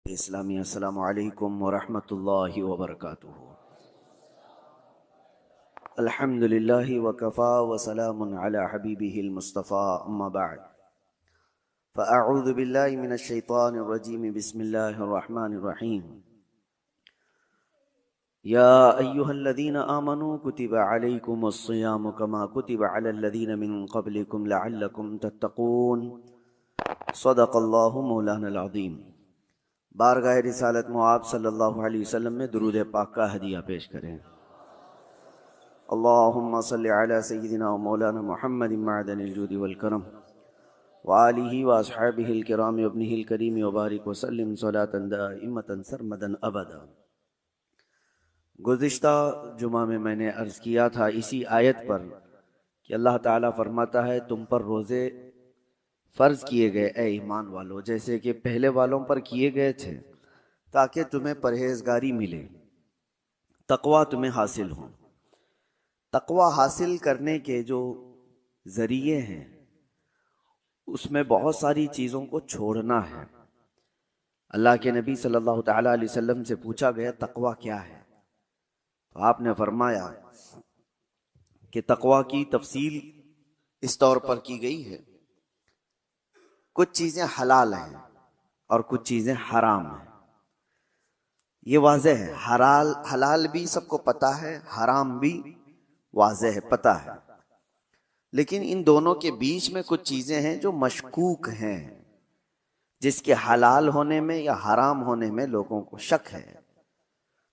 इस्लामी अस्सलामु अलैकुम वरहमतुल्लाहि वबरकातुहू। अल्हम्दुलिल्लाहि वकफ़ा वसलामुन अला हबीबिहिल मुस्तफ़ा अम्मा बअद फ़अऊज़ु बिल्लाहि मिनश शैतानिर रजीम बिस्मिल्लाहिर रहमानिर रहीम। या अय्युहल्लज़ीना आमनू कुतिबा अलैकुमुस सियामु कमा कुतिबा अलल लज़ीना मिन क़ब्लिकुम लअल्लकुम तत्तक़ून। सदक़ल्लाहु मौलानाल अज़ीम। बारगाह रिसालत मुआब सल्लल्लाहु अलैहि वसल्लम में दुरूद पाक का हदिया पेश करें। अल्लाहुम्मा सल्लि अला सय्यिदिना व मौलाना मुहम्मदिन मअदनिल जूदि वल करम व आलिहि व अस्हाबिहिल किराम व इब्निहिल करीम व बारिक व सल्लिम सलातन दाइमतन सरमदन अबदा। गुज़िश्ता जुमा में मैंने अर्ज़ किया था इसी आयत पर कि अल्लाह ताला फरमाता है तुम पर रोज़े फर्ज किए गए ए ईमान वालों, जैसे कि पहले वालों पर किए गए थे, ताकि तुम्हें परहेजगारी मिले, तकवा तुम्हें हासिल हो। तकवा हासिल करने के जो जरिए हैं उसमें बहुत सारी चीज़ों को छोड़ना है। अल्लाह के नबी सल्लल्लाहु तआला अलैहि वसल्लम से पूछा गया तकवा क्या है, तो आपने फरमाया कि तकवा की तफसील इस तौर पर की गई है, कुछ चीज़ें हलाल हैं और कुछ चीज़ें हराम हैं। ये वाज़ेह है, हलाल भी सबको पता है, हराम भी वाज़ेह है, पता है, लेकिन इन दोनों के बीच में कुछ चीज़ें हैं जो मशकूक हैं, जिसके हलाल होने में या हराम होने में लोगों को शक है।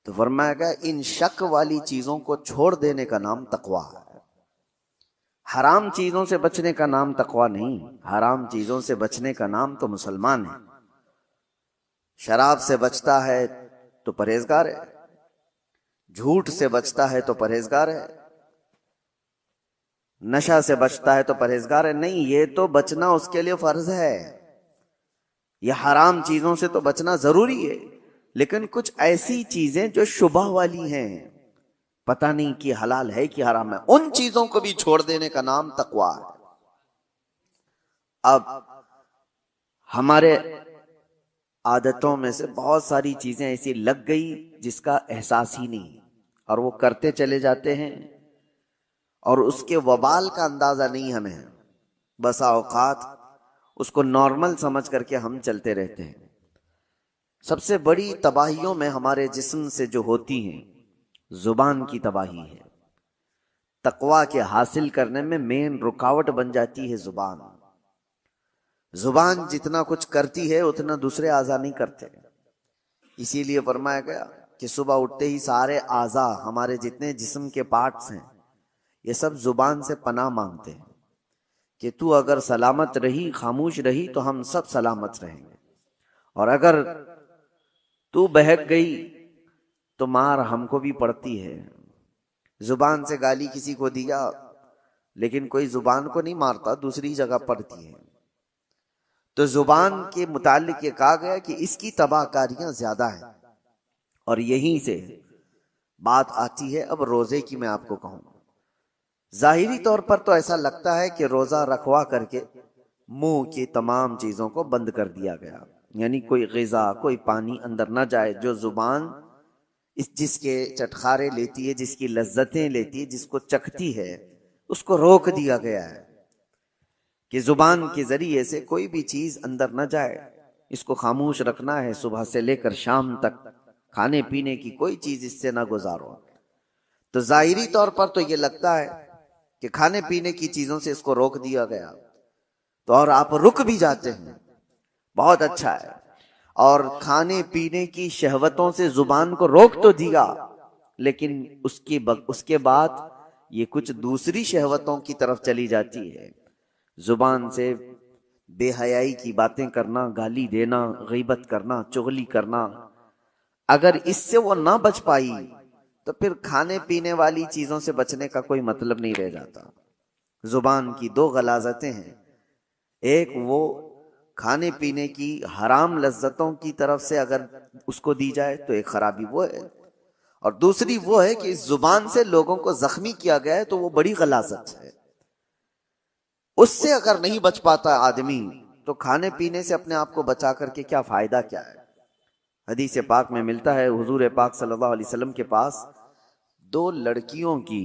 तो फरमाया गया इन शक वाली चीज़ों को छोड़ देने का नाम तकवा है। हराम चीज़ों से बचने का नाम तकवा नहीं, हराम चीज़ों से बचने का नाम तो मुसलमान है। शराब से बचता है तो परहेजगार है, झूठ से बचता है तो परहेजगार है, नशा से बचता है तो परहेजगार है। नहीं, ये तो बचना उसके लिए फर्ज है। ये हराम चीज़ों से तो बचना ज़रूरी है, लेकिन कुछ ऐसी चीज़ें जो शुबह वाली हैं, पता नहीं कि हलाल है कि हराम है, उन चीज़ों को भी छोड़ देने का नाम तकवा है। अब हमारे आदतों में से बहुत सारी चीज़ें ऐसी लग गई जिसका एहसास ही नहीं, और वो करते चले जाते हैं और उसके वबाल का अंदाज़ा नहीं हमें है। बसा औकात उसको नॉर्मल समझ करके हम चलते रहते हैं। सबसे बड़ी तबाहियों में हमारे जिस्म से जो होती हैं, जुबान की तबाही है। तकवा के हासिल करने में मेन रुकावट बन जाती है जुबान। जुबान जितना कुछ करती है उतना दूसरे आज़ा नहीं करते। इसीलिए फरमाया गया कि सुबह उठते ही सारे आज़ा, हमारे जितने जिस्म के पार्ट्स हैं, ये सब जुबान से पनाह मांगते हैं कि तू अगर सलामत रही, खामोश रही, तो हम सब सलामत रहेंगे, और अगर तू बहक गई तो मार हमको भी पड़ती है। जुबान से गाली किसी को दिया, लेकिन कोई जुबान को नहीं मारता, दूसरी जगह पड़ती है। तो जुबान के मुतालिक ये कहा गया कि इसकी तबाहकारियां ज्यादा हैं, और यहीं से बात आती है अब रोजे की। मैं आपको कहूं, जाहिरी तौर पर तो ऐसा लगता है कि रोजा रखवा करके मुंह की तमाम चीजों को बंद कर दिया गया, यानी कोई ग़िज़ा, कोई पानी अंदर ना जाए। जो जुबान जिसके चटखारे लेती है, जिसकी लज्जतें लेती है, जिसको चखती है, उसको रोक दिया गया है कि जुबान के जरिए से कोई भी चीज अंदर न जाए। इसको खामोश रखना है, सुबह से लेकर शाम तक खाने पीने की कोई चीज इससे ना गुजारो। तो जाहिरी तौर पर तो ये लगता है कि खाने पीने की चीजों से इसको रोक दिया गया, तो और आप रुक भी जाते हैं, बहुत अच्छा है। और खाने पीने की शहवतों से जुबान को रोक तो दिया, लेकिन उसके बाद ये कुछ दूसरी शहवतों की तरफ चली जाती है। जुबान से बेहयाई की बातें करना, गाली देना, गीबत करना, चुगली करना, अगर इससे वो ना बच पाई तो फिर खाने पीने वाली चीजों से बचने का कोई मतलब नहीं रह जाता। जुबान की दो गलाजतें हैं, एक वो खाने पीने की हराम लज्जतों की तरफ से अगर उसको दी जाए तो एक खराबी वो है, और दूसरी वो है कि इस जुबान से लोगों को जख्मी किया गया है, तो वो बड़ी गलाजत है। उससे अगर नहीं बच पाता आदमी, तो खाने पीने से अपने आप को बचा करके क्या फायदा क्या है। हदीस पाक में मिलता है, हुजूर पाक सल्लल्लाहु अलैहि वसल्लम के पास दो लड़कियों की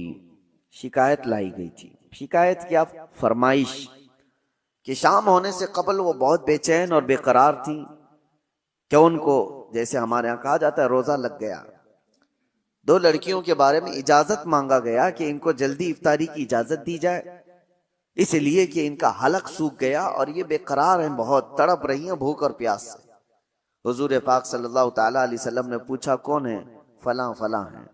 शिकायत लाई गई थी। शिकायत क्या, फरमाइश कि शाम होने से कबल वो बहुत बेचैन और बेकरार थी, क्या उनको, जैसे हमारे यहाँ कहा जाता है, रोजा लग गया। दो लड़कियों के बारे में इजाजत मांगा गया कि इनको जल्दी इफ्तारी की इजाजत दी जाए, इसलिए कि इनका हलक सूख गया और ये बेकरार हैं, बहुत तड़प रही हैं भूख और प्यास से। हुजूर पाक सल्लल्लाहु ताला अलैहि वसल्लम ने पूछा, कौन है? फलां फलां है।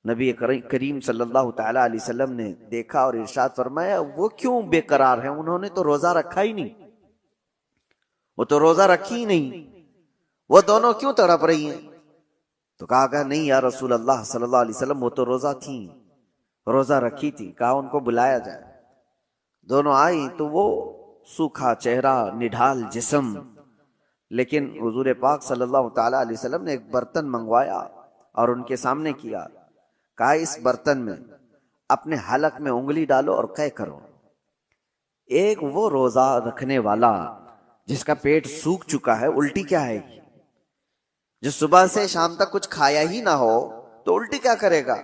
नबी करीम सल्लल्लाहु ताला अलैहि वसल्लम ने देखा और इरशाद फरमाया, वो क्यों बेकरार हैं? उन्होंने तो रोजा रखा ही नहीं, वो तो रोजा रखी ही नहीं, वो दोनों क्यों तड़प रही हैं? तो कहा नहीं या रसूल अल्लाह सल्लल्लाहु अलैहि वसल्लम, वो तो रोजा थी, रोजा रखी थी। कहा उनको बुलाया जाए। दोनों आई तो वो सूखा चेहरा, निढाल जिस्म, लेकिन हुजूर पाक सल्लल्लाहु ताला अलैहि वसल्लम ने एक बर्तन मंगवाया और उनके सामने किया। कहा इस बर्तन में अपने हलक में उंगली डालो और कै करो। एक वो रोजा रखने वाला जिसका पेट सूख चुका है, उल्टी क्या है? जो सुबह से शाम तक कुछ खाया ही ना हो तो उल्टी क्या करेगा?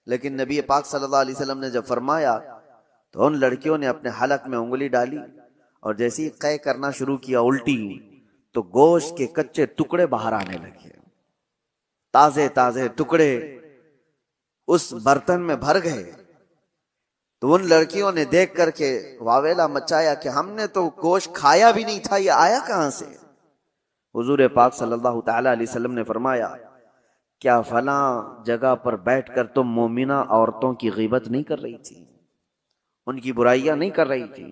लेकिन नबी पाक सल्लल्लाहु अलैहि वसल्लम ने जब फरमाया तो उन लड़कियों ने अपने हलक में उंगली डाली और जैसे ही कै करना शुरू किया, उल्टी, तो गोश्त के कच्चे टुकड़े बाहर आने लगे, ताजे ताजे टुकड़े उस बर्तन में भर गए। तो उन लड़कियों ने देख करके वावेला मचाया कि हमने तो गोश्त खाया भी नहीं था, ये आया कहां से? हुजूर पाक सल्लल्लाहु ताला अलैहि वसल्लम ने फरमाया, क्या फलां जगह पर बैठकर तुम मोमिना औरतों की गीबत नहीं कर रही थी, उनकी बुराइयां नहीं कर रही थी?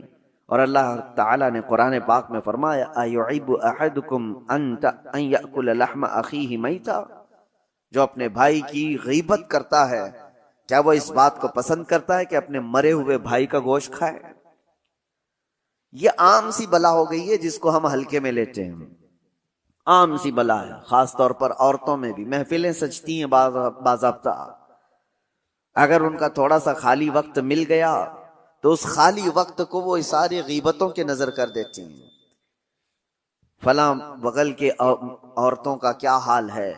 और अल्लाह ताला ने कुरान पाक में फरमाया, अयुइबु अहदुकुम अन याकुल लहम अखीहि मैता, जो अपने भाई की गीबत करता है, क्या वो इस बात को पसंद करता है कि अपने मरे हुए भाई का गोश्त खाए? ये आम सी बला हो गई है जिसको हम हल्के में लेते हैं, आम सी बला है। खास तौर पर औरतों में भी महफिलें सजती हैं बाज़ाब्ता, अगर उनका थोड़ा सा खाली वक्त मिल गया तो उस खाली वक्त को वो सारी गीबतों के नजर कर देती हैं। फलां बगल के औरतों का क्या हाल है,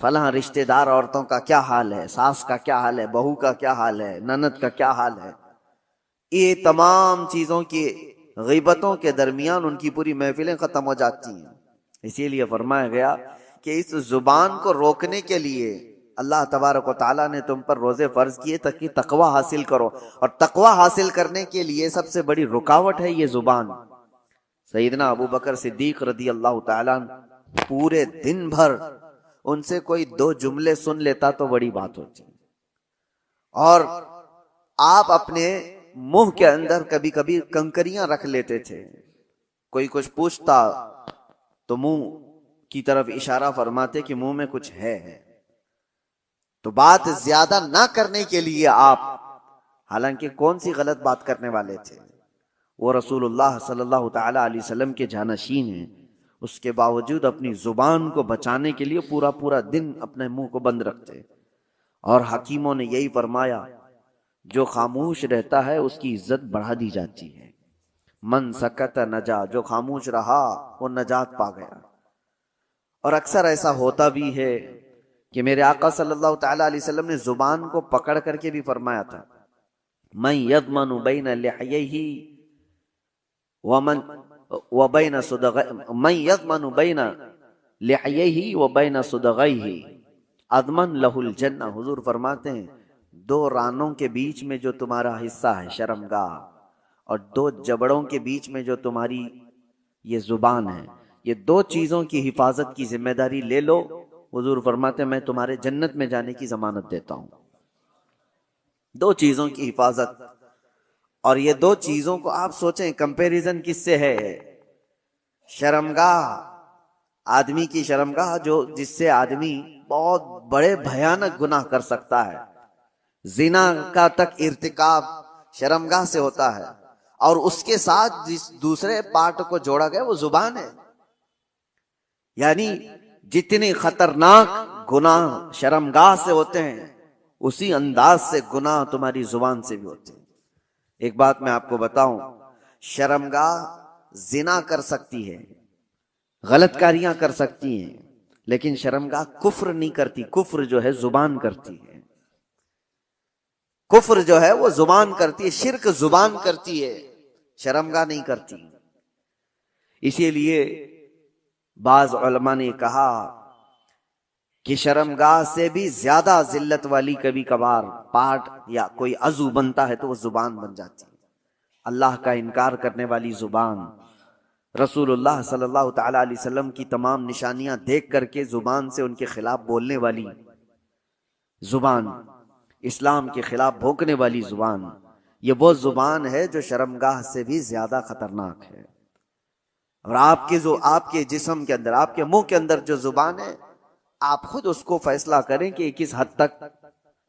फलां रिश्तेदार औरतों का क्या हाल है, सास का क्या हाल है, बहू का क्या हाल है, ननद का क्या हाल है। ये तमाम चीजों की गीबतों के दरमियान उनकी पूरी महफिलें खत्म हो जाती हैं। इसीलिए फरमाया गया कि इस जुबान को रोकने के लिए अल्लाह तबारक व तआला ने तुम पर रोजे फर्ज किए ताकि तकवा हासिल करो, और तकवा हासिल करने के लिए सबसे बड़ी रुकावट है ये जुबान। सईदना अबू बकर सिद्दीक रदी अल्लाह तआला पूरे दिन भर उनसे कोई दो जुमले सुन लेता तो बड़ी बात होती, और आप अपने मुंह के अंदर कभी कभी कंकरियां रख लेते थे। कोई कुछ पूछता तो मुंह की तरफ इशारा फरमाते कि मुंह में कुछ है। तो बात ज्यादा ना करने के लिए आप, हालांकि कौन सी गलत बात करने वाले थे, वो रसूलुल्लाह सल्लल्लाहु ताला अलैहि वसल्लम के जानशीन हैं, उसके बावजूद अपनी जुबान को बचाने के लिए पूरा पूरा दिन अपने मुंह को बंद रखते। और हकीमों ने यही फरमाया, जो खामोश रहता है उसकी इज्जत बढ़ा दी जाती है। मन सकत नजा, जो खामोश रहा वो नजात पा गया। और अक्सर ऐसा होता भी है कि मेरे आका सल्लल्लाहु ताला अलैहि वसल्लम ने जुबान को पकड़ करके भी फरमाया था, मैं यदमनु बैन लिहयैहि वमन व बैन सुदगै, मैं यदमनु बैन लिहयैहि व बैन सुदगैहि अदमन लहुल जन्नह। हुजूर फरमाते हैं, दो रानों के बीच में जो तुम्हारा हिस्सा है शर्मगाह, और दो जबड़ों के बीच में जो तुम्हारी ये जुबान है, ये दो चीजों की हिफाजत की जिम्मेदारी ले लो। हुजूर फरमाते हैं, मैं तुम्हारे जन्नत में जाने की जमानत देता हूं। दो चीजों की हिफाजत, और ये दो चीजों को आप सोचें कंपैरिजन किससे है? शर्मगाह, आदमी की शर्मगाह, जो जिससे आदमी बहुत बड़े भयानक गुनाह कर सकता है, जिना का तक इर्तिकाब शर्मगाह से होता है, और उसके साथ जिस दूसरे पार्ट को जोड़ा गया वो जुबान है। यानी जितने खतरनाक गुनाह शर्मगाह से होते हैं, उसी अंदाज से गुनाह तुम्हारी जुबान से भी होते हैं। एक बात मैं आपको बताऊं, शर्मगाह जिना कर सकती है, गलतकारियां कर सकती हैं, लेकिन शर्मगाह कुफ्र नहीं करती। कुफ्र जो है जुबान करती है, कुफ्र जो है वो जुबान करती है, शिर्क जुबान करती है, शर्मगाह नहीं करती। इसीलिए बाज उलमा ने कहा कि शर्मगाह से भी ज्यादा जिल्लत वाली कभी कभार पाठ या कोई अजू बनता है तो वो जुबान बन जाती है। अल्लाह का इनकार करने वाली जुबान, रसूलुल्लाह सल्लल्लाहु तआला अलैहि वसल्लम की तमाम निशानियां देख करके जुबान से उनके खिलाफ बोलने वाली जुबान, इस्लाम के खिलाफ भोंकने वाली जुबान, ये वो जुबान है जो शर्मगाह से भी ज्यादा खतरनाक है। और आपके जिस्म के अंदर, आपके मुंह के अंदर जो जुबान है, आप खुद उसको फैसला करें कि किस हद तक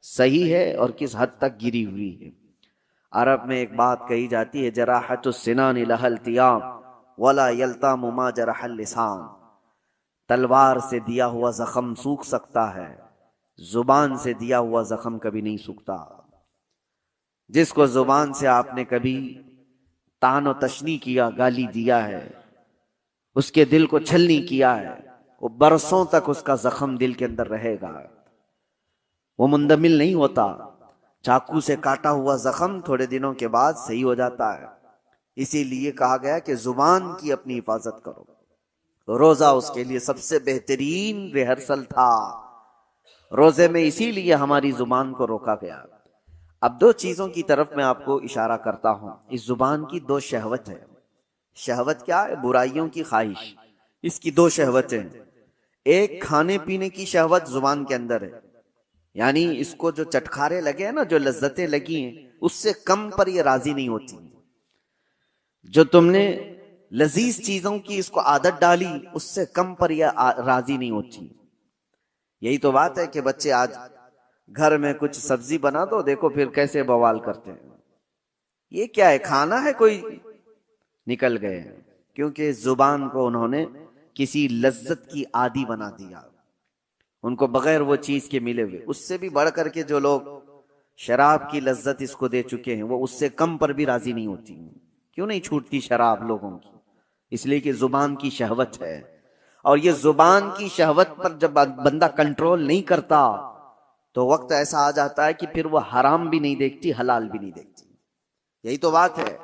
सही है और किस हद तक गिरी हुई है। अरब में एक बात कही जाती है, जराहतुस सिनान लहल तियाम वला यल्तामु मा जरहल लिसान। तलवार से दिया हुआ जख्म सूख सकता है, जुबान से दिया हुआ जख्म कभी नहीं सूखता। जिसको जुबान से आपने कभी तानो तशनी किया, गाली दिया है, उसके दिल को छलनी किया है, वो बरसों तक उसका जख्म दिल के अंदर रहेगा, वो मुंदमिल नहीं होता। चाकू से काटा हुआ जख्म थोड़े दिनों के बाद सही हो जाता है। इसीलिए कहा गया कि जुबान की अपनी हिफाजत करो। रोजा उसके लिए सबसे बेहतरीन रिहर्सल था। रोजे में इसीलिए हमारी जुबान को रोका गया। अब दो चीजों की तरफ मैं आपको इशारा करता हूं। इस जुबान की दो शहवत है। शहवत क्या है? बुराइयों की ख्वाहिश। इसकी दो शहवतें, एक खाने पीने की शहवत जुबान के अंदर है, यानी इसको जो चटखारे लगे हैं ना, जो लज्जतें लगी हैं, उससे कम पर ये राजी नहीं होती। जो तुमने लजीज चीजों की इसको आदत डाली, उससे कम पर यह राजी नहीं होती। यही तो बात है कि बच्चे आज घर में कुछ सब्जी बना दो, देखो फिर कैसे बवाल करते हैं, ये क्या है, खाना है कोई, निकल गए। क्योंकि जुबान को उन्होंने किसी लज्जत की आदी बना दिया, उनको बगैर वो चीज के मिले हुए। उससे भी बढ़ करके जो लोग शराब की लज्जत इसको दे चुके हैं, वो उससे कम पर भी राजी नहीं होती। क्यों नहीं छूटती शराब लोगों की? इसलिए कि जुबान की शहवत है। और ये जुबान की शहवत पर जब बंदा कंट्रोल नहीं करता, तो वक्त ऐसा आ जाता है कि फिर वो हराम भी नहीं देखती, हलाल भी नहीं देखती। यही तो बात है।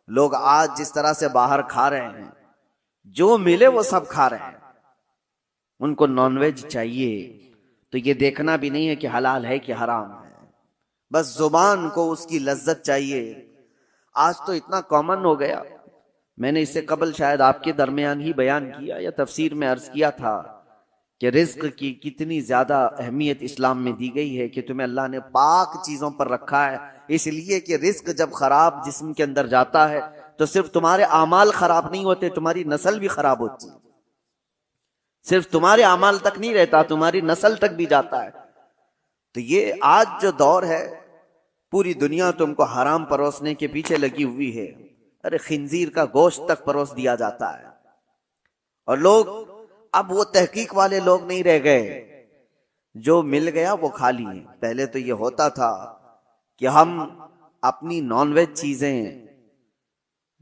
लोग आज जिस तरह से बाहर खा रहे हैं, जो मिले वो सब खा रहे हैं। उनको नॉनवेज चाहिए, तो ये देखना भी नहीं है कि हलाल है कि हराम है, बस जुबान को उसकी लज्जत चाहिए। आज तो इतना कॉमन हो गया, मैंने इससे कबल शायद आपके दरमियान ही बयान किया या तफसीर में अर्ज किया था कि रिज्क की कितनी ज्यादा अहमियत इस्लाम में दी गई है, कि तुम्हें अल्लाह ने पाक चीजों पर रखा है। इसलिए कि रिज्क जब खराब जिस्म के अंदर जाता है, तो सिर्फ तुम्हारे आमाल खराब नहीं होते, तुम्हारी नस्ल भी खराब होती है। सिर्फ तुम्हारे आमाल तक नहीं रहता, तुम्हारी नस्ल तक भी जाता है। तो ये आज जो दौर है, पूरी दुनिया तुमको हराम परोसने के पीछे लगी हुई है। अरे खिंजीर का गोश्त तक परोस दिया जाता है। और लोग, अब वो तहकीक वाले लोग नहीं रह गए, जो मिल गया वो खा लिए। पहले तो ये होता था कि हम अपनी नॉनवेज चीजें,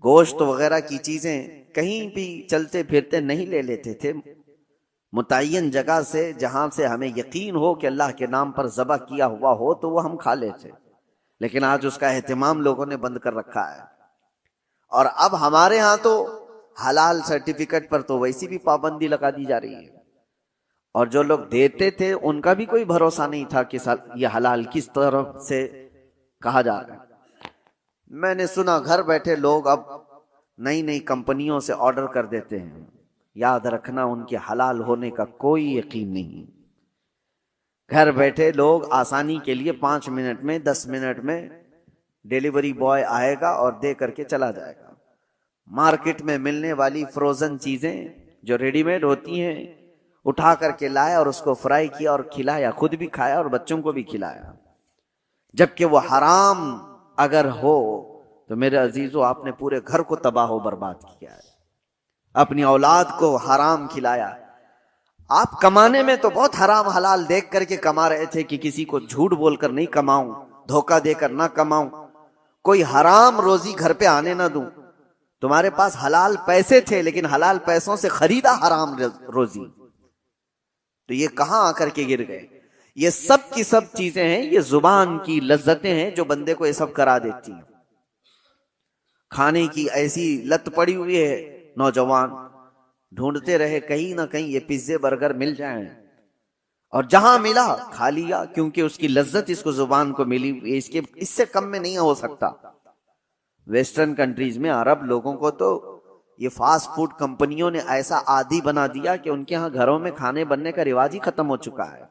गोश्त वगैरह की चीजें कहीं भी चलते फिरते नहीं ले लेते थे। मुतय्यन जगह से, जहां से हमें यकीन हो कि अल्लाह के नाम पर ज़बह किया हुआ हो, तो वो हम खा लेते। लेकिन आज उसका एहतमाम लोगों ने बंद कर रखा है। और अब हमारे यहाँ तो हलाल सर्टिफिकेट पर तो वैसी भी पाबंदी लगा दी जा रही है। और जो लोग देते थे उनका भी कोई भरोसा नहीं था कि यह हलाल किस तरफ से कहा जा रहा है। मैंने सुना घर बैठे लोग अब नई नई कंपनियों से ऑर्डर कर देते हैं। याद रखना, उनके हलाल होने का कोई यकीन नहीं। घर बैठे लोग आसानी के लिए 5 मिनट में, 10 मिनट में डिलीवरी बॉय आएगा और दे करके चला जाएगा। मार्केट में मिलने वाली फ्रोजन चीजें जो रेडीमेड होती हैं, उठा करके लाया और उसको फ्राई किया और खिलाया, खुद भी खाया और बच्चों को भी खिलाया। जबकि वो हराम अगर हो तो मेरे अजीजों, आपने पूरे घर को तबाह व बर्बाद किया है। अपनी औलाद को हराम खिलाया। आप कमाने में तो बहुत हराम हलाल देख करके कमा रहे थे कि किसी को झूठ बोलकर नहीं कमाऊं, धोखा देकर ना कमाऊं, कोई हराम रोजी घर पे आने ना दूं। तुम्हारे पास हलाल पैसे थे, लेकिन हलाल पैसों से खरीदा हराम रोजी। तो ये कहां आकर के गिर गए? ये सब की सब चीजें हैं, ये जुबान की लज्जतें हैं जो बंदे को ये सब करा देती हैं। खाने की ऐसी लत पड़ी हुई है, नौजवान ढूंढते रहे कहीं ना कहीं ये पिज्जे बर्गर मिल जाएं, और जहां मिला खा लिया, क्योंकि उसकी लज्जत इसको जुबान को मिली, इसके इससे कम में नहीं हो सकता। वेस्टर्न कंट्रीज में अरब लोगों को तो ये फास्ट फूड कंपनियों ने ऐसा आदी बना दिया कि उनके यहाँ घरों में खाने बनने का रिवाज ही खत्म हो चुका है।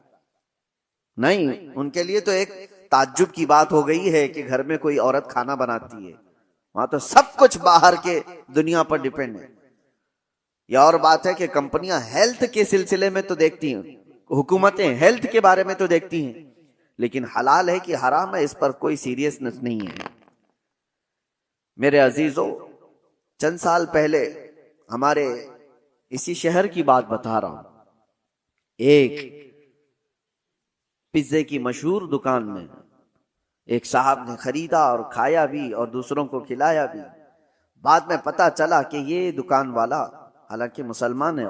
नहीं, उनके लिए तो एक ताज्जुब की बात हो गई है कि घर में कोई औरत खाना बनाती है। वहां तो सब कुछ बाहर के दुनिया पर डिपेंड है। यह और बात है कि कंपनियां हेल्थ के सिलसिले में तो देखती हैं, हुकूमतें हेल्थ के बारे में तो देखती हैं, लेकिन हलाल है कि हराम है इस पर कोई सीरियसनेस नहीं है। मेरे अजीजों, चंद साल पहले हमारे इसी शहर की बात बता रहा हूं, एक पिज्जे की मशहूर दुकान में एक साहब ने खरीदा और खाया भी और दूसरों को खिलाया भी। बाद में पता चला कि ये दुकान वाला हालांकि मुसलमान है,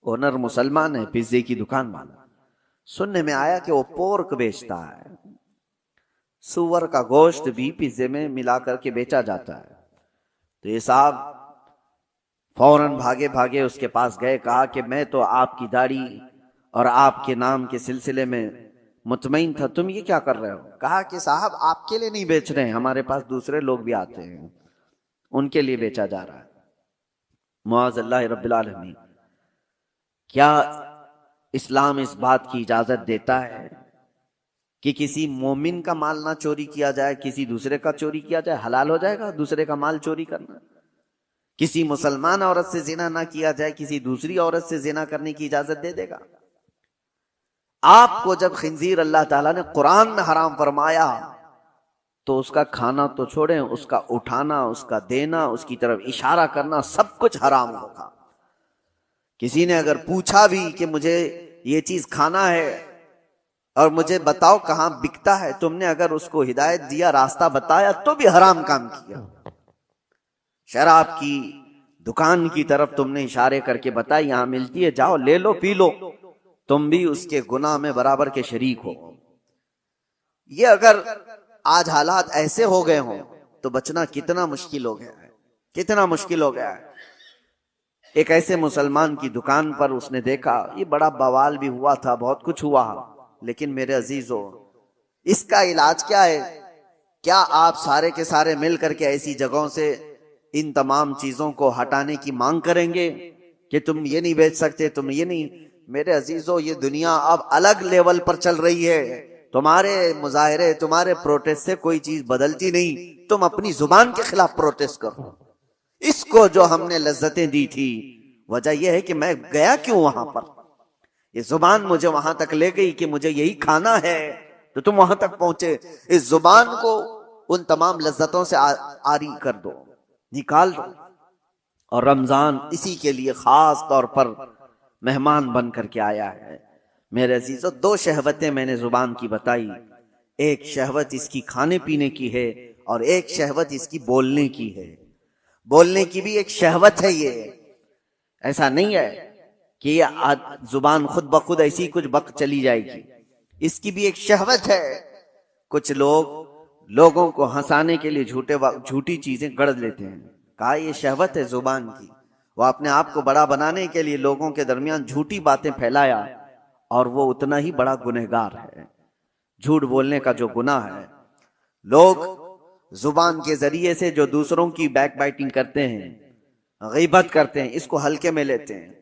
ओनर मुसलमान है, पिज्जे की दुकान वाला। सुनने में आया कि वो पोर्क बेचता है, सुअर का गोश्त भी पिज्जे में मिला करके बेचा जाता है। तो ये साहब फौरन भागे भागे उसके पास गए, कहा कि मैं तो आपकी दाढ़ी और आपके नाम के सिलसिले में मुतमईन था, तुम ये क्या कर रहे हो? कहा कि साहब आपके लिए नहीं बेच रहे हैं, हमारे पास दूसरे लोग भी आते हैं, उनके लिए बेचा जा रहा है। मुआज़ल्लाह रब्बिल आलमीन, क्या इस्लाम इस बात की इजाजत देता है कि किसी मोमिन का माल ना चोरी किया जाए, किसी दूसरे का चोरी किया जाए? हलाल हो जाएगा दूसरे का माल चोरी करना? किसी मुसलमान औरत से जिना ना किया जाए, किसी दूसरी औरत से जिना करने की इजाजत दे देगा? आपको जब खिंजीर अल्लाह ताला ने कुरान में हराम फरमाया तो उसका खाना तो छोड़ें, उसका उठाना, उसका देना, उसकी तरफ इशारा करना, सब कुछ हराम होगा। किसी ने अगर पूछा भी कि मुझे ये चीज खाना है और मुझे बताओ कहां बिकता है, तुमने अगर उसको हिदायत दिया, रास्ता बताया, तो भी हराम काम किया। शराब की दुकान की तरफ तुमने इशारे करके बताया यहां मिलती है, जाओ ले लो पी लो, तुम भी उसके गुनाह में बराबर के शरीक हो। ये अगर आज हालात ऐसे हो गए हों तो बचना कितना मुश्किल हो गया है, कितना मुश्किल हो गया है। एक ऐसे मुसलमान की दुकान पर उसने देखा, ये बड़ा बवाल भी हुआ था, बहुत कुछ हुआ, लेकिन मेरे अजीजों, इसका इलाज क्या है? क्या आप सारे के सारे मिल करके ऐसी जगहों से इन तमाम चीजों को हटाने की मांग करेंगे कि तुम ये नहीं बेच सकते, तुम ये नहीं? मेरे अजीजों, ये दुनिया अब अलग लेवल पर चल रही है। तुम्हारे मुजाहरे, तुम्हारे प्रोटेस्ट से कोई चीज बदलती नहीं। तुम अपनी जुबान के खिलाफ प्रोटेस्ट करो। इसको जो हमने लज्जतें दी थी, वजह यह है कि मैं गया क्यों वहां पर, ये जुबान मुझे वहां तक ले गई कि मुझे यही खाना है, तो तुम वहां तक पहुंचे। इस जुबान को उन तमाम लज्जतों से आरी कर दो, निकाल दो। और रमजान इसी के लिए खास तौर पर मेहमान बन करके आया है। मेरे अजीजों, दो शहवतें मैंने जुबान की बताई, एक शहवत इसकी खाने पीने की है और एक शहवत इसकी बोलने की है। बोलने की भी एक शहवत है। ये ऐसा नहीं है कि ये जुबान खुद ब खुद ऐसी कुछ बक चली जाएगी, इसकी भी एक शहवत है। कुछ लोगों को हंसाने के लिए झूठी चीजें गढ़ लेते हैं, कहा ये शहवत है जुबान की। वो अपने आप को बड़ा बनाने के लिए लोगों के दरमियान झूठी बातें फैलाया, और वो उतना ही बड़ा गुनहगार है। झूठ बोलने का जो गुनाह है, लोग जुबान के जरिए से जो दूसरों की बैक बाइटिंग करते हैं, गीबत करते हैं, इसको हल्के में लेते हैं।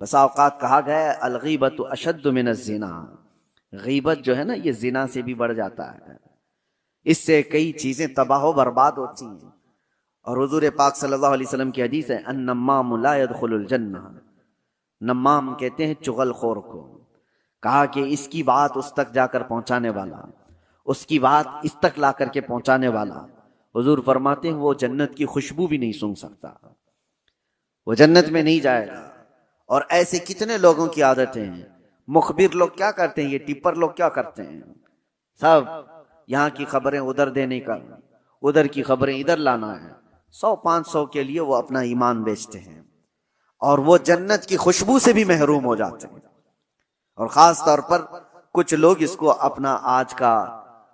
बसा औकात कहा गया है अलगीबत अशद्दु मिनज़ ज़िना, गीबत जो है ना, ये जिना से भी बढ़ जाता है। इससे कई चीजें तबाह बर्बाद होती हैं। और हुजूर पाक सल्लल्लाहु अलैहि वसल्लम की हदीस है, अन्नम्माम ला यदखुलुल जन्नह, नम्माम कहते हैं चुगलखोर को। कहा कि इसकी बात उस तक जाकर पहुंचाने वाला, उसकी बात इस तक ला करके पहुंचाने वाला, हुजूर फरमाते हैं वो जन्नत की खुशबू भी नहीं सूंघ सकता, वो जन्नत में नहीं जाएगा। और ऐसे कितने लोगों की आदतें हैं। मुखबिर लोग क्या करते हैं, ये टिप्पर लोग क्या करते हैं, सब यहाँ की खबरें उधर देने का, उधर की खबरें इधर लाना है। 100-500 के लिए वो अपना ईमान बेचते हैं और वो जन्नत की खुशबू से भी महरूम हो जाते हैं। और खास तौर पर कुछ लोग इसको अपना आज का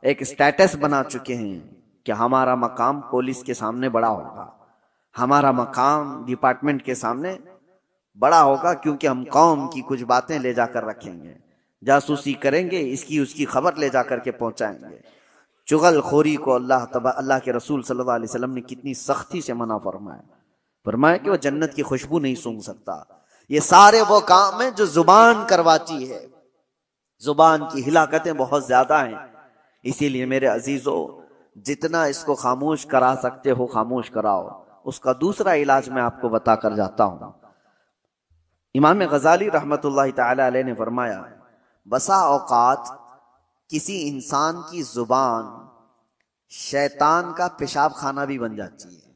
एक स्टेटस बना चुके हैं कि हमारा मकाम पुलिस के सामने बड़ा होगा, हमारा मकाम डिपार्टमेंट के सामने बड़ा होगा, क्योंकि हम कौम की कुछ बातें ले जाकर रखेंगे, जासूसी करेंगे, इसकी उसकी खबर ले जाकर के पहुंचाएंगे। चुगलखोरी को अल्लाह के रसूल सल्लल्लाहु अलैहि वसल्लम ने कितनी सख्ती से मना फरमाया कि वो जन्नत की खुशबू नहीं सूंघ सकता। ये सारे वो काम है जो जुबान करवाती है, जुबान की हिलाकतें बहुत ज्यादा हैं। इसीलिए मेरे अजीजों, जितना इसको खामोश करा सकते हो खामोश कराओ। उसका दूसरा इलाज मैं आपको बताकर जाता हूं। इमाम गजाली रहमतुल्लाह ताला अलैह ने फरमाया, बसा औकात किसी इंसान की जुबान शैतान का पेशाब खाना भी बन जाती है,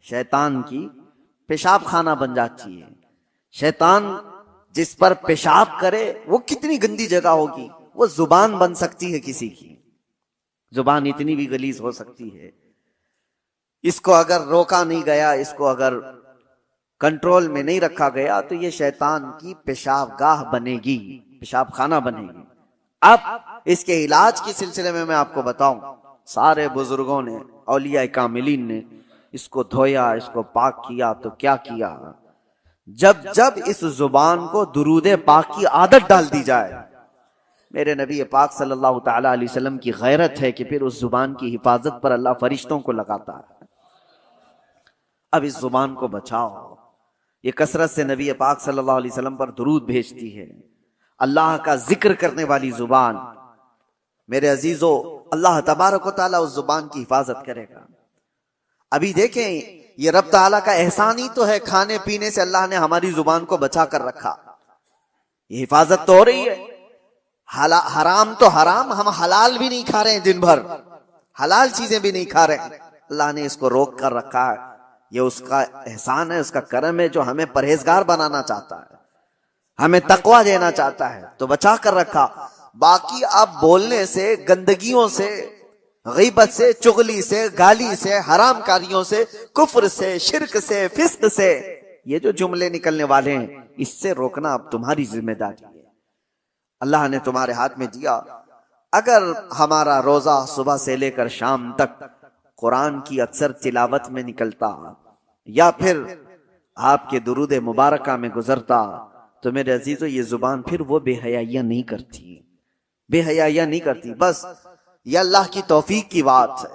शैतान की पेशाब खाना बन जाती है। शैतान जिस पर पेशाब करे वो कितनी गंदी जगह होगी, वो जुबान बन सकती है किसी की। जुबान इतनी भी गलीज हो सकती है। इसको अगर रोका नहीं गया, इसको अगर कंट्रोल में नहीं रखा गया, तो ये शैतान की पेशाब गाह बनेगी, पेशाब खाना बनेगी। अब इसके इलाज के सिलसिले में मैं आपको बताऊं, सारे बुजुर्गों ने, औलिया कामिलीन ने इसको धोया, इसको पाक किया। तो क्या किया, जब जब इस जुबान को दुरूद पाक की आदत डाल दी जाए, मेरे नबी पाक सल्लल्लाहु ताला अलैहि वसल्लम की गैरत है कि फिर उस जुबान की हिफाजत पर अल्लाह फरिश्तों को लगाता है। अब इस जुबान को बचाओ। ये कसरत से नबी पाक सल्लल्लाहु अलैहि वसल्लम पर दुरूद भेजती है। अल्लाह का जिक्र करने वाली जुबान, मेरे अजीजों, अल्लाह तबारक व तआला उस जुबान की हिफाजत करेगा। अभी देखें, ये रब ताला का एहसान ही तो है, खाने पीने से अल्लाह ने हमारी जुबान को बचा कर रखा। ये हिफाजत तो हो रही है। हराम तो हराम, हम हलाल भी नहीं खा रहे हैं, दिन भर हलाल चीजें भी नहीं खा रहे हैं। अल्लाह ने इसको रोक कर रखा है। ये उसका एहसान है, उसका करम है, जो हमें परहेजगार बनाना चाहता है, हमें तकवा देना चाहता है, तो बचा कर रखा। बाकी अब बोलने से, गंदगियों से, गीबत से, चुगली से, गाली से, हराम कारियों से, कुफ्र से, शिरक से, फिस्क से, ये जो जुमले निकलने वाले हैं, इससे रोकना अब तुम्हारी जिम्मेदारी है। अल्लाह ने तुम्हारे हाथ में दिया। अगर हमारा रोजा सुबह से लेकर शाम तक कुरान की अक्सर तिलावत में निकलता, या फिर आपके दुरूद मुबारका में गुजरता, तो मेरे अजीजों, ये जुबान फिर वो बेहयाइयां नहीं करती, बेहयाइयां नहीं करती। बस ये अल्लाह की तौफीक की बात है,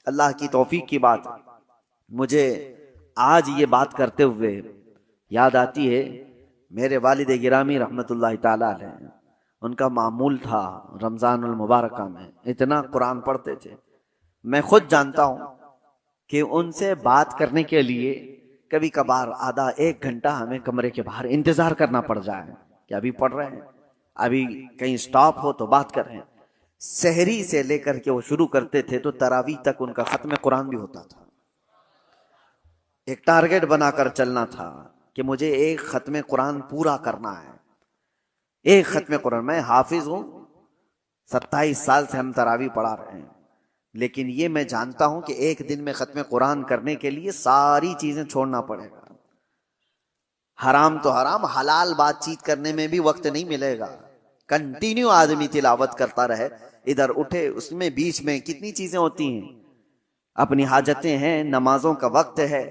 अल्लाह की तौफीक की बात है। मुझे आज ये बात करते हुए याद आती है, मेरे वालिद गिरामी रहमतुल्लाह ताला अलैह, उनका मामूल था रमजानुल मुबारका में इतना कुरान पढ़ते थे। मैं खुद जानता हूं कि उनसे बात करने के लिए कभी कभार आधा एक घंटा हमें कमरे के बाहर इंतजार करना पड़ जाए कि अभी पढ़ रहे हैं, अभी कहीं स्टॉप हो तो बात कर रहे हैं। सहरी से लेकर के वो शुरू करते थे तो तरावी तक उनका खत्म कुरान भी होता था। एक टारगेट बनाकर चलना था कि मुझे एक खत्म कुरान पूरा करना है, एक खत्म कुरान। मैं हाफिज हूं, 27 साल से हम तरावी पढ़ा रहे हैं, लेकिन ये मैं जानता हूं कि एक दिन में खत्म कुरान करने के लिए सारी चीजें छोड़ना पड़ेगा। हराम तो हराम, हलाल बातचीत करने में भी वक्त नहीं मिलेगा। कंटिन्यू आदमी तिलावत करता रहे, इधर उठे, उसमें बीच में कितनी चीजें होती हैं, अपनी हाजतें हैं, नमाजों का वक्त है,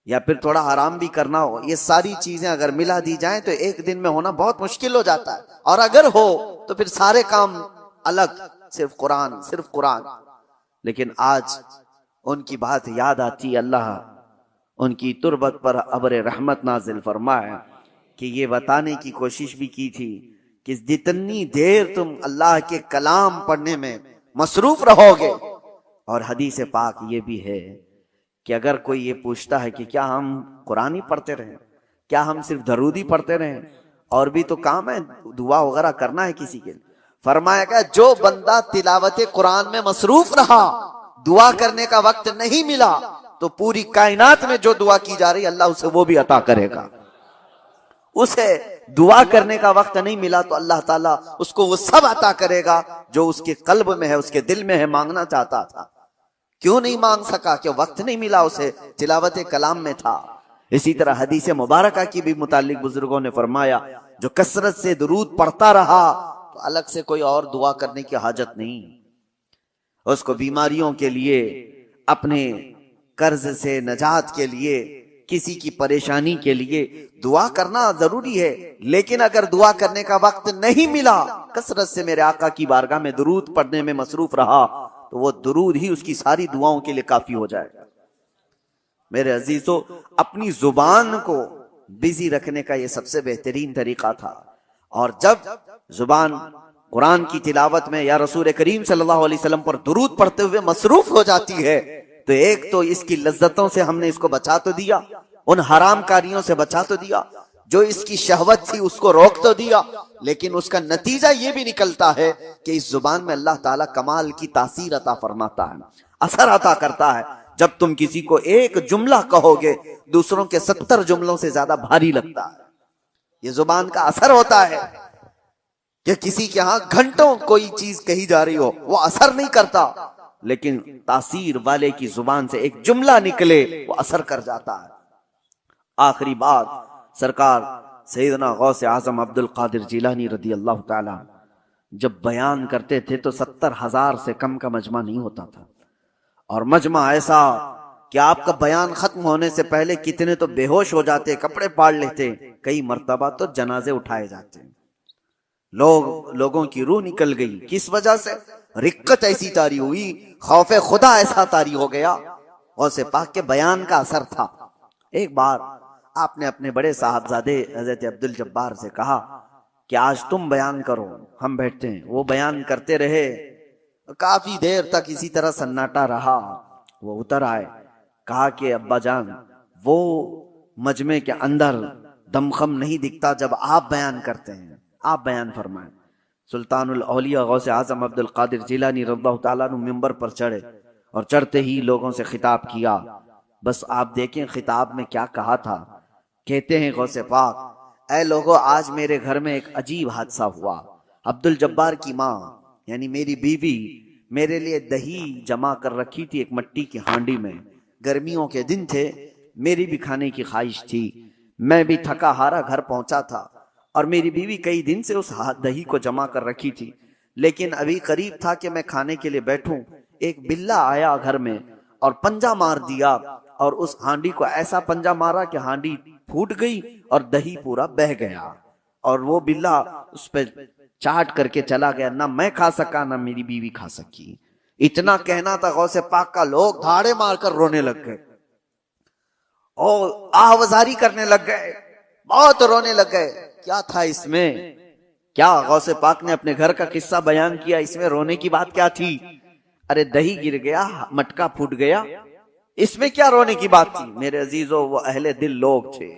या फिर थोड़ा आराम भी करना हो। ये सारी चीजें अगर मिला दी जाएं तो एक दिन में होना बहुत मुश्किल हो जाता है, और अगर हो तो फिर सारे काम अलग, सिर्फ कुरान, सिर्फ कुरान। लेकिन आज उनकी बात याद आती, अल्लाह उनकी तुरबत पर अब्र रहमत नाजिल फरमाए कि ये बताने की कोशिश भी की थी कि जितनी देर तुम अल्लाह के कलाम पढ़ने में मसरूफ रहोगे, और हदीस पाक ये भी है कि अगर कोई ये पूछता है कि क्या हम कुरान ही पढ़ते रहें, क्या हम सिर्फ दरूद ही पढ़ते रहें, और भी तो काम है, दुआ वगैरह करना है किसी के लिए, फरमाएगा जो बंदा तिलावत कुरान में मसरूफ रहा, दुआ करने का वक्त नहीं मिला, तो पूरी कायनात में जो दुआ की जा रही अल्लाह उसे वो भी अता करेगा। उसे दुआ करने का वक्त नहीं मिला तो अल्लाह ताला उसको वो सब अता करेगा जो उसके कल्ब में है, उसके दिल में है, मांगना चाहता था। क्यों नहीं मांग सका? कि वक्त नहीं मिला उसे, तिलावत कलाम में था। इसी तरह हदीस मुबारका की भी मुतालिक बुजुर्गों ने फरमाया, जो कसरत से दुरूद पढ़ता रहा तो अलग से कोई और दुआ करने की हाजत नहीं। उसको बीमारियों के लिए, अपने कर्ज से नजात के लिए, किसी की परेशानी के लिए दुआ करना जरूरी है। लेकिन अगर दुआ करने का वक्त नहीं मिला, कसरत से मेरे आका की बारगाह में दुरूद पढ़ने में मसरूफ रहा, तो वो दुरूद ही उसकी सारी दुआओं के लिए काफी हो जाएगा। मेरे अजीजों, अपनी जुबान को बिजी रखने का ये सबसे बेहतरीन तरीका था। और जब जुबान कुरान की तिलावत में या रसूल करीम सल्लल्लाहु अलैहि वसल्लम पर दुरूद पढ़ते हुए मसरूफ हो जाती है, तो एक तो इसकी लज्जतों से हमने इसको बचा तो दिया, उन हराम कारियों से बचा तो दिया, जो इसकी शहवत थी उसको रोक तो दिया, लेकिन उसका नतीजा ये भी निकलता है कि इस जुबान में अल्लाह ताला कमाल की तासीर अता फरमाता है, असर अता करता है। जब तुम किसी को एक जुमला कहोगे, दूसरों के 70 जुमलों से ज्यादा भारी लगता है। ये जुबान का असर होता है कि किसी के यहां घंटों कोई चीज कही जा रही हो, वो असर नहीं करता, लेकिन तासीर वाले की जुबान से एक जुमला निकले, वो असर कर जाता है। आखिरी बात, सरकार सैयदना गौसे आजम अब्दुल कादिर जिलानी रदी अल्लाह ताला जब बयान करते थे तो 70,000 से कम का मजमा नहीं होता था। और मजमा ऐसा कि आपका बयान खत्म होने से पहले कितने तो बेहोश हो जाते, कपड़े फाड़ लेते, कई मर्तबा तो जनाजे उठाए जाते। लोगों की रूह निकल गई। किस वजह से? रिक्कत ऐसी तारी हुई, खौफे खुदा ऐसा तारी हो गया। गौसे पाक के बयान का असर था। एक बार आपने अपने बड़े साहबजादे हजरत अब्दुल जब्बार से कहा कि आज तुम बयान करो, हम बैठते हैं। वो बयान करते रहे, काफी देर तक इसी तरह सन्नाटा रहा। वो उतर आए, कहा कि अब्बा जान, वो मजमे के अंदर दमखम नहीं दिखता जब आप बयान करते हैं, आप बयान फरमाएं। सुल्तानुल औलिया गौसे आजम अब्दुल कादिर जिलानी रज़ियल्लाहु ताला अन्हु मिंबर पर चढ़े और चढ़ते ही लोगों से खिताब किया। बस आप देखें खिताब में क्या कहा था। कहते हैं गौसे पाक, ऐ लोगों, आज मेरे घर में एक अजीब हादसा हुआ। अब्दुल जब्बार की माँ यानी मेरी बीवी मेरे लिए दही जमा कर रखी थी एक मट्टी की हांडी में। गर्मियों के दिन थे, मेरी भी खाने की ख्वाहिश थी। मैं भी थका हारा घर पहुंचा था और मेरी बीवी कई दिन से उस दही को जमा कर रखी थी, लेकिन अभी करीब था कि मैं खाने के लिए बैठूं, एक बिल्ला आया घर में और पंजा मार दिया और उस हांडी को ऐसा पंजा मारा कि हांडी फूट गई और दही पूरा बह गया और वो बिल्ला उस पर चाट करके चला गया। ना मैं खा सका, ना मेरी बीवी खा सकी। इतना कहना था गौसे पाक का, लोग धाड़े मारकर रोने लग गए और आहवजारी करने लग गए, बहुत रोने लग गए। क्या था इसमें? क्या गौसे पाक ने अपने घर का किस्सा बयान किया, इसमें रोने की बात क्या थी? अरे दही गिर गया, मटका फूट गया, इसमें क्या रोने की बात थी? मेरे अजीजों, वो अहले दिल लोग थे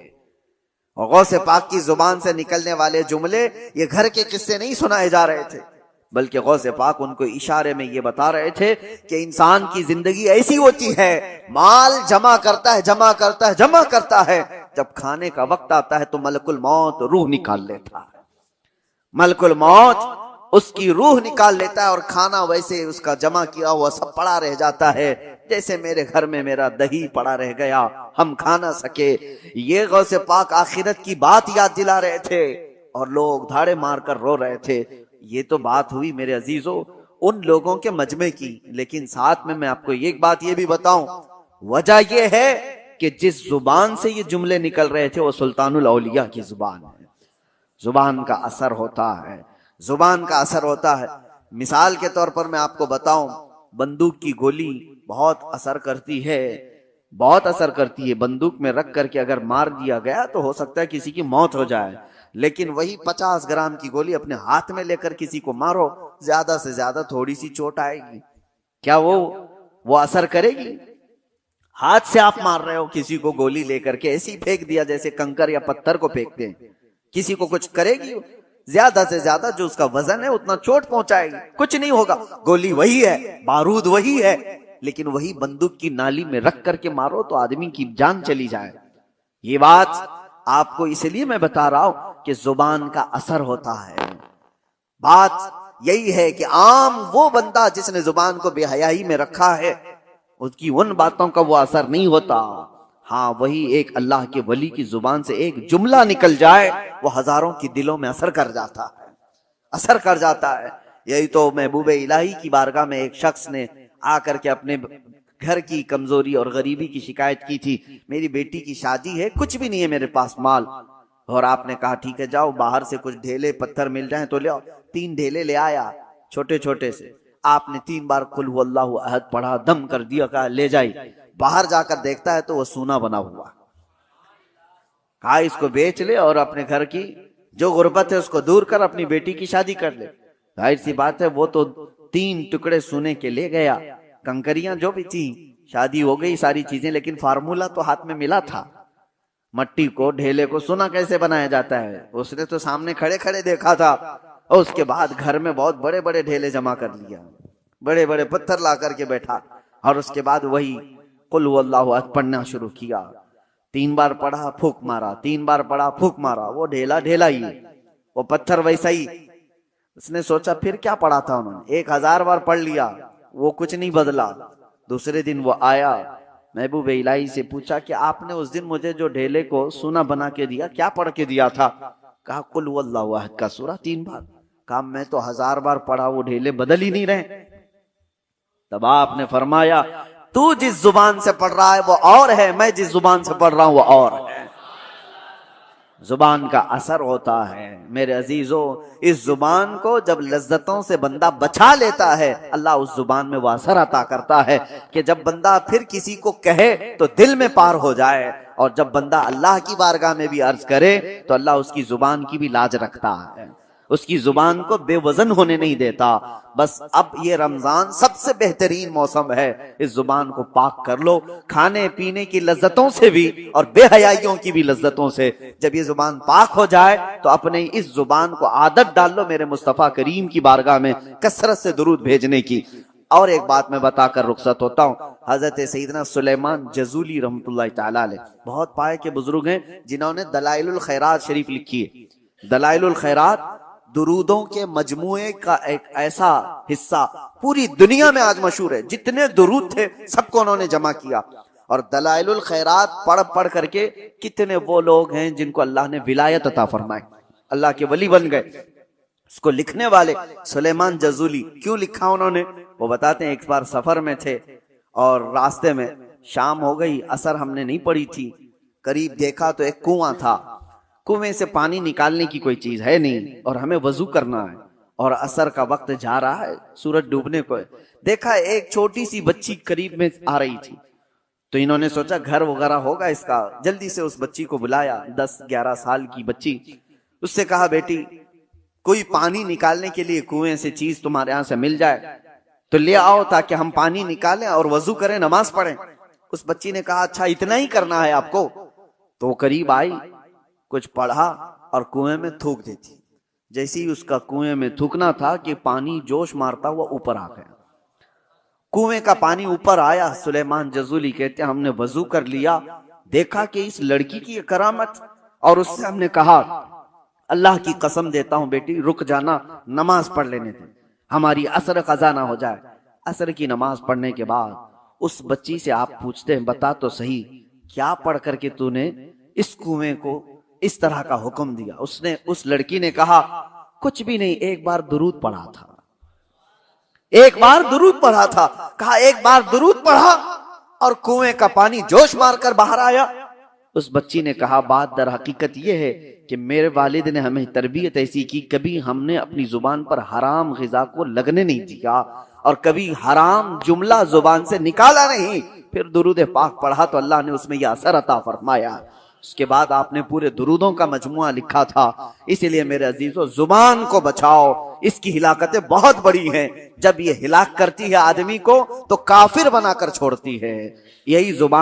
और गौसे पाक की जुबान से निकलने वाले जुमले ये घर के किस्से नहीं सुनाए जा रहे थे, बल्कि गौसे पाक उनको इशारे में ये बता रहे थे कि इंसान की जिंदगी ऐसी होती है, माल जमा करता है, जमा करता है, जमा करता है, जब खाने का वक्त आता है तो मलकुल मौत रूह निकाल लेता है। मलकुल मौत उसकी रूह निकाल लेता है और खाना वैसे उसका जमा किया हुआ सब पड़ा रह जाता है, जैसे मेरे घर में मेरा दही पड़ा रह गया, हम खा ना सके। ये गौसे पाक आखिरत की बात याद दिला रहे थे और लोग धाड़े मारकर रो रहे थे। ये तो बात हुई मेरे अजीजों उन लोगों के मजमे की, लेकिन साथ में मैं आपको एक बात ये भी बताऊं, वजह यह है कि जिस जुबान से ये जुमले निकल रहे थे वो सुल्तानुल औलिया की जुबान है। जुबान का असर होता है, जुबान का असर होता है। मिसाल के तौर पर मैं आपको बताऊं, बंदूक की गोली बहुत असर करती है, बहुत असर करती है। बंदूक में रख करके अगर मार दिया गया तो हो सकता है किसी की मौत हो जाए, लेकिन वही 50 ग्राम की गोली अपने हाथ में लेकर किसी को मारो, ज्यादा से ज्यादा थोड़ी सी चोट आएगी, क्या वो असर करेगी? हाथ से आप मार रहे हो किसी को गोली लेकर के, ऐसी फेंक दिया जैसे कंकर या पत्थर को फेंकते हैं, किसी को कुछ करेगी? ज्यादा से ज्यादा जो उसका वजन है उतना चोट पहुंचाएगी, कुछ नहीं होगा। गोली वही है, बारूद वही है, लेकिन वही बंदूक की नाली में रख करके मारो तो आदमी की जान चली जाए। ये बात आपको इसलिए मैं बता रहा हूं कि जुबान का असर होता है। बात यही है कि आम वो बंदा जिसने जुबान को बेहयाई में रखा है, उसकी उन बातों का वो असर नहीं होता। हाँ, वही एक अल्लाह के वली की जुबान से एक जुमला निकल जाए, वो हजारों की दिलों में असर कर जाता है, असर कर जाता है। यही तो महबूब इलाही की बारगाह में एक शख्स ने आकर के अपने घर की कमजोरी और गरीबी की शिकायत की थी। मेरी बेटी की शादी है, कुछ भी नहीं है मेरे पास माल। और आपने कहा ठीक है, जाओ बाहर से कुछ ढेले पत्थर मिल जाए तो ले आओ। 3 ढेले ले आया, छोटे छोटे से। आपने 3 बार कुल हुवल्लाहु अहद पढ़ा, दम कर दिया, कहा ले जाइए। बाहर जाकर देखता है तो वो सूना बना हुआ। कहा इसको बेच ले और अपने घर की जो गुर्बत है उसको दूर कर, अपनी बेटी की शादी कर ले। जाहिर सी बात है, वो तो 3 टुकड़े सोने के ले गया, कंकरियां जो भी थी, शादी हो गई सारी चीजें, लेकिन फार्मूला तो हाथ में मिला था। मट्टी को, ढेले को सोना कैसे बनाया जाता है उसने तो सामने खड़े खड़े देखा था। और उसके बाद घर में बहुत बड़े बड़े ढेले जमा कर लिया, बड़े बड़े पत्थर ला करके बैठा, और उसके बाद वही कुल हुवल्लाहु अहद पढ़ना शुरू किया। 3 बार पढ़ा, फूंक मारा, 3 बार पढ़ा, फूंक मारा। वो ढेला ढेला ही, वो पत्थर वैसा ही। उसने सोचा फिर क्या पढ़ा था उन्होंने, 1000 बार पढ़ लिया, वो कुछ नहीं बदला। दूसरे दिन वो आया, महबूब इलाही से पूछा कि आपने उस दिन मुझे जो ढेले को सोना बना के दिया, क्या पढ़ के दिया था? कहा कुल हुवल्लाहु अहद का सूरा 3 बार। कहा मैं तो 1000 बार पढ़ा, वो ढेले बदल ही नहीं रहे। तब आपने फरमाया तू जिस जुबान से पढ़ रहा है वो और है, मैं जिस जुबान से पढ़ रहा हूं वो और है। जुबान का असर होता है मेरे अजीजों। इस जुबान को जब लज्जतों से बंदा बचा लेता है, अल्लाह उस जुबान में वो असर अता करता है कि जब बंदा फिर किसी को कहे तो दिल में पार हो जाए, और जब बंदा अल्लाह की बारगाह में भी अर्ज करे तो अल्लाह उसकी जुबान की भी लाज रखता है, उसकी जुबान को बेवजन होने नहीं देता। बस अब ये रमजान सबसे बेहतरीन मौसम है, इस जुबान को पाक कर लो, खाने पीने की लज्जतों से भी और बेहयाइयों की भी लज्जतों से। जब ये जुबान पाक हो जाए तो अपने इस जुबान को आदत डाल लो मेरे मुस्तफा करीम की बारगाह में कसरत से दुरूद भेजने की। और एक बात मैं बताकर रुखसत होता हूँ, हजरत सईदना सुलेमान जजूली रहमतुल्लाहि तआला अलैह बहुत पाए के बुजुर्ग हैं, जिन्होंने दलाइलुल खैरात शरीफ लिखी है। दलाइलुल खैरात दुरूदों के मजमुए का एक ऐसा हिस्सा पूरी दुनिया में आज मशहूर है। जितने दुरूद थे सबको उन्होंने जमा किया, और दलाइलुल खैरात पढ़ पढ़ करके कितने वो लोग हैं जिनको अल्लाह ने विलायत अता फरमाई, अल्लाह के वली बन गए। इसको लिखने वाले सुलेमान जजूली, क्यों लिखा उन्होंने वो बताते हैं। एक बार सफर में थे और रास्ते में शाम हो गई, असर हमने नहीं पड़ी थी, करीब देखा तो एक कुआं था। कुएं से पानी निकालने की कोई चीज है नहीं और हमें वजू करना है, और असर का वक्त जा रहा है, सूरज डूबने को है। देखा एक छोटी सी बच्ची करीब में आ रही थी, तो इन्होंने सोचा घर वगैरह होगा इसका। जल्दी से उस बच्ची को बुलाया, 10-11 साल की बच्ची। उससे कहा बेटी कोई पानी निकालने के लिए कुएं से चीज तुम्हारे यहां से मिल जाए तो ले आओ, ताकि हम पानी निकालें और वजू करें, नमाज पढ़ें। उस बच्ची ने कहा अच्छा इतना ही करना है आपको। तो वो करीब आई, कुछ पढ़ा और कुएं में थूक देती। जैसे ही उसका कुएं में थूकना था कि पानी जोश मारता हुआ ऊपर आ गया। कुएं का पानी ऊपर आया। सुलेमान जजूली कहते हैं हमने वजू कर लिया, देखा कि इस लड़की की करामत, और उससे हमने कहा अल्लाह की कसम देता हूं बेटी रुक जाना, नमाज पढ़ लेने दे, हमारी असर कज़ा ना हो जाए। असर की नमाज पढ़ने के बाद उस बच्ची से आप पूछते हैं बता तो सही क्या पढ़ करके तूने इस कुएं को इस तरह का हुक्म दिया? उसने, उस लड़की ने कहा कुछ भी नहीं, एक बार दुरूद पढ़ा था, एक बार दुरूद पढ़ा था। कहा एक बार दुरूद पढ़ा और कुएं का पानी जोश मारकर बाहर आया। उस बच्ची ने कहा बात दर हकीकत यह है कि मेरे वालिद ने हमें तरबियत ऐसी की, कभी हमने अपनी जुबान पर हराम ग़िज़ा को लगने नहीं दिया और कभी हराम जुमला जुबान से निकाला नहीं। फिर दुरूद पाक पढ़ा तो अल्लाह ने उसमें यह असर अता फरमाया। उसके बाद आपने पूरे दुरूदों का मजमुआ लिखा था। इसीलिए मेरे अजीजों जुबान को बचाओ, इसकी हिलाकतें बहुत बड़ी हैं। जब ये हिलाक करती है आदमी को तो काफिर बनाकर छोड़ती है। यही जुबान